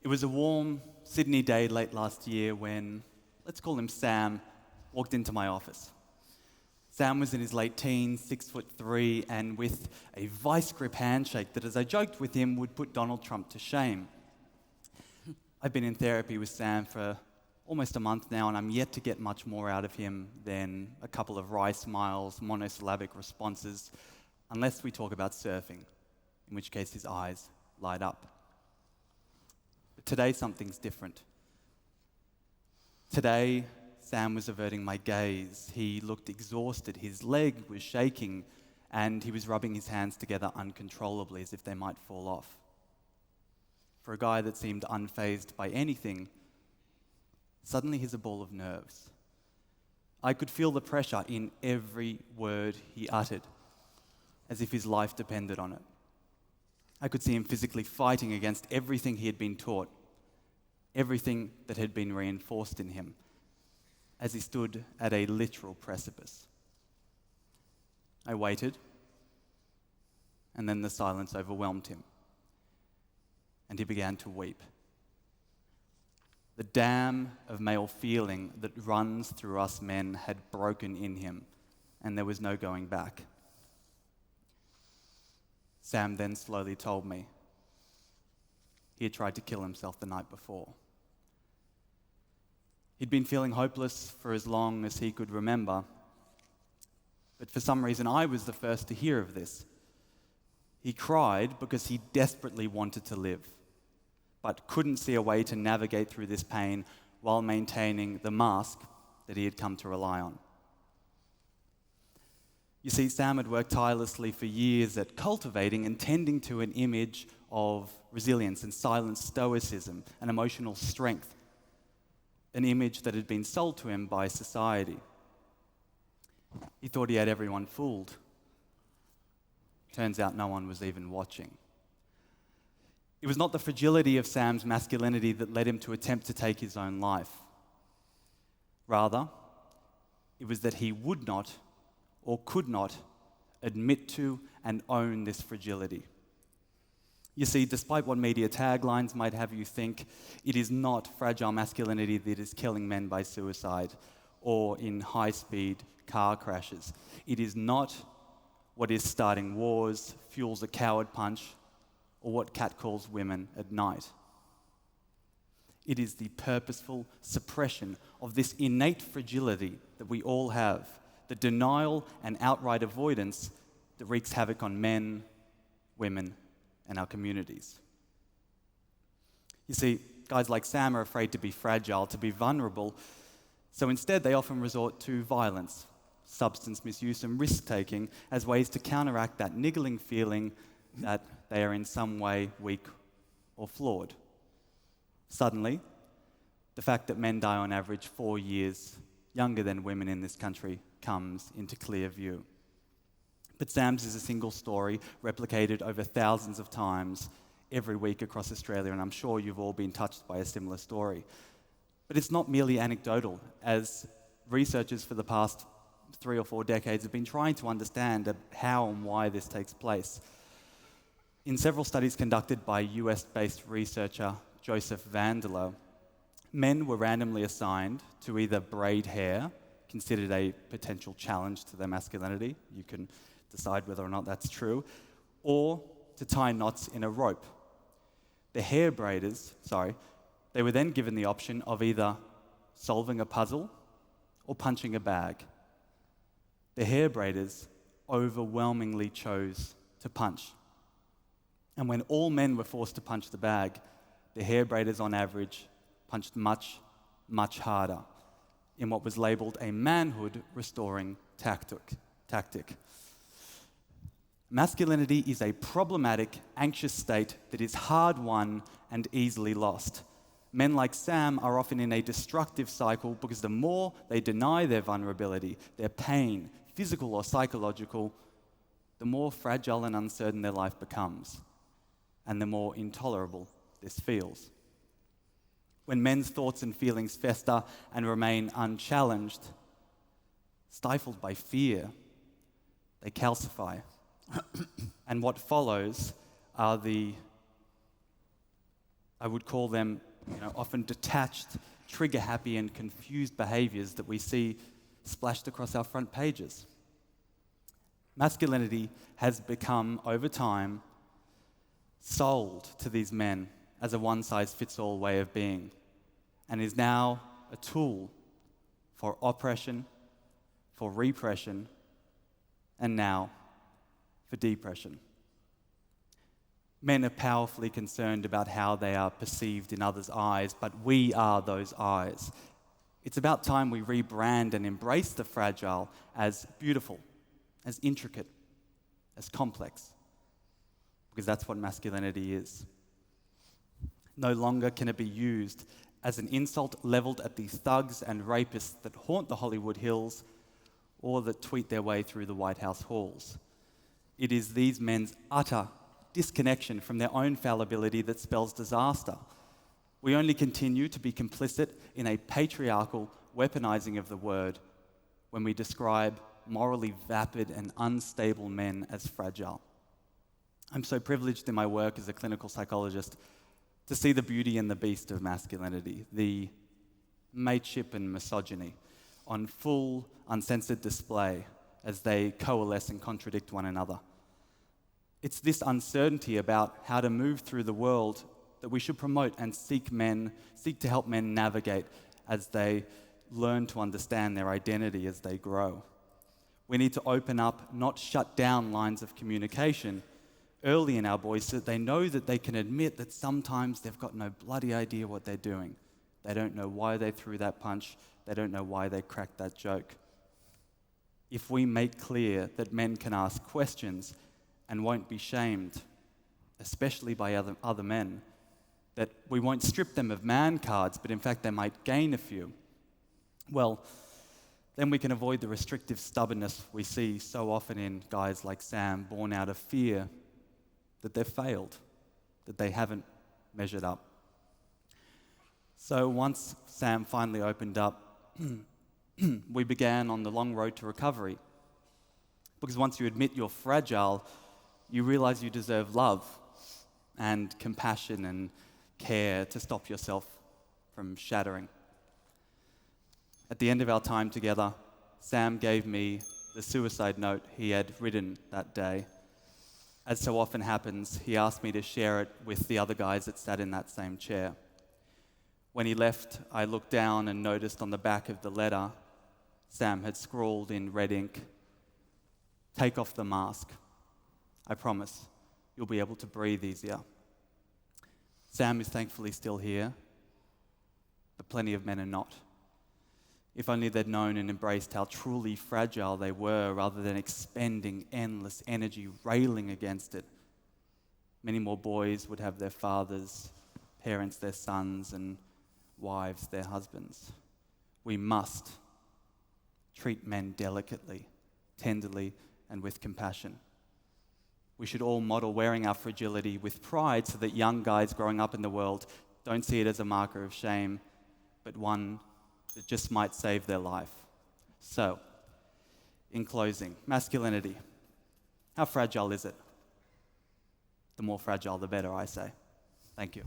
It was a warm Sydney day late last year when, let's call him Sam, walked into my office. Sam was in his late teens, 6'3", and with a vice grip handshake that, as I joked with him, would put Donald Trump to shame. I've been in therapy with Sam for almost a month now, and I'm yet to get much more out of him than a couple of wry smiles, monosyllabic responses, unless we talk about surfing, in which case his eyes light up. But today, something's different. Today, Sam was averting my gaze. He looked exhausted, his leg was shaking, and he was rubbing his hands together uncontrollably as if they might fall off. For a guy that seemed unfazed by anything, suddenly he's a ball of nerves. I could feel the pressure in every word he uttered, as if his life depended on it. I could see him physically fighting against everything he had been taught, everything that had been reinforced in him, as he stood at a literal precipice. I waited, and then the silence overwhelmed him, and he began to weep. The dam of male feeling that runs through us men had broken in him, and there was no going back. Sam then slowly told me he had tried to kill himself the night before. He'd been feeling hopeless for as long as he could remember, but for some reason I was the first to hear of this. He cried because he desperately wanted to live, but couldn't see a way to navigate through this pain while maintaining the mask that he had come to rely on. You see, Sam had worked tirelessly for years at cultivating and tending to an image of resilience and silent stoicism and emotional strength, an image that had been sold to him by society. He thought he had everyone fooled. Turns out no one was even watching. It was not the fragility of Sam's masculinity that led him to attempt to take his own life. Rather, it was that he would not or could not admit to and own this fragility. You see, despite what media taglines might have you think, it is not fragile masculinity that is killing men by suicide or in high-speed car crashes. It is not what is starting wars, fuels a coward punch, or what catcalls women at night. It is the purposeful suppression of this innate fragility that we all have, the denial and outright avoidance that wreaks havoc on men, women, and our communities. You see, guys like Sam are afraid to be fragile, to be vulnerable, so instead they often resort to violence, substance misuse, and risk-taking as ways to counteract that niggling feeling that they are in some way weak or flawed. Suddenly, the fact that men die on average 4 years younger than women in this country comes into clear view. But Sam's is a single story replicated over thousands of times every week across Australia, and I'm sure you've all been touched by a similar story. But it's not merely anecdotal, as researchers for the past 3 or 4 decades have been trying to understand how and why this takes place. In several studies conducted by US-based researcher Joseph Vandeler, men were randomly assigned to either braid hair, considered a potential challenge to their masculinity, you can decide whether or not that's true, or to tie knots in a rope. The hair braiders, they were then given the option of either solving a puzzle or punching a bag. The hair braiders overwhelmingly chose to punch. And when all men were forced to punch the bag, the hair braiders on average punched much, much harder in what was labeled a manhood-restoring tactic. Masculinity is a problematic, anxious state that is hard-won and easily lost. Men like Sam are often in a destructive cycle because the more they deny their vulnerability, their pain, physical or psychological, the more fragile and uncertain their life becomes, and the more intolerable this feels. When men's thoughts and feelings fester and remain unchallenged, stifled by fear, they calcify. And what follows are the I would call them, often detached, trigger-happy and confused behaviors that we see splashed across our front pages. Masculinity has become, over time, sold to these men as a one-size-fits-all way of being, and is now a tool for oppression, for repression, and now for depression. Men are powerfully concerned about how they are perceived in others' eyes, but we are those eyes. It's about time we rebrand and embrace the fragile as beautiful, as intricate, as complex, because that's what masculinity is. No longer can it be used as an insult leveled at the thugs and rapists that haunt the Hollywood Hills or that tweet their way through the White House halls. It is these men's utter disconnection from their own fallibility that spells disaster. We only continue to be complicit in a patriarchal weaponizing of the word when we describe morally vapid and unstable men as fragile. I'm so privileged in my work as a clinical psychologist to see the beauty and the beast of masculinity, the mateship and misogyny, on full, uncensored display as they coalesce and contradict one another. It's this uncertainty about how to move through the world that we should promote and seek to help men navigate as they learn to understand their identity as they grow. We need to open up, not shut down lines of communication early in our boys so that they know that they can admit that sometimes they've got no bloody idea what they're doing. They don't know why they threw that punch. They don't know why they cracked that joke. If we make clear that men can ask questions and won't be shamed, especially by other men, that we won't strip them of man cards, but in fact they might gain a few, well, then we can avoid the restrictive stubbornness we see so often in guys like Sam, born out of fear that they've failed, that they haven't measured up. So once Sam finally opened up, we began on the long road to recovery. Because once you admit you're fragile, you realize you deserve love and compassion and care to stop yourself from shattering. At the end of our time together, Sam gave me the suicide note he had written that day. As so often happens, he asked me to share it with the other guys that sat in that same chair. When he left, I looked down and noticed on the back of the letter, Sam had scrawled in red ink, "Take off the mask. I promise you'll be able to breathe easier." Sam is thankfully still here, but plenty of men are not. If only they'd known and embraced how truly fragile they were rather than expending endless energy railing against it. Many more boys would have their fathers, parents their sons, and wives their husbands. We must treat men delicately, tenderly, and with compassion. We should all model wearing our fragility with pride so that young guys growing up in the world don't see it as a marker of shame, but one that just might save their life. So, in closing, masculinity. How fragile is it? The more fragile, the better, I say. Thank you.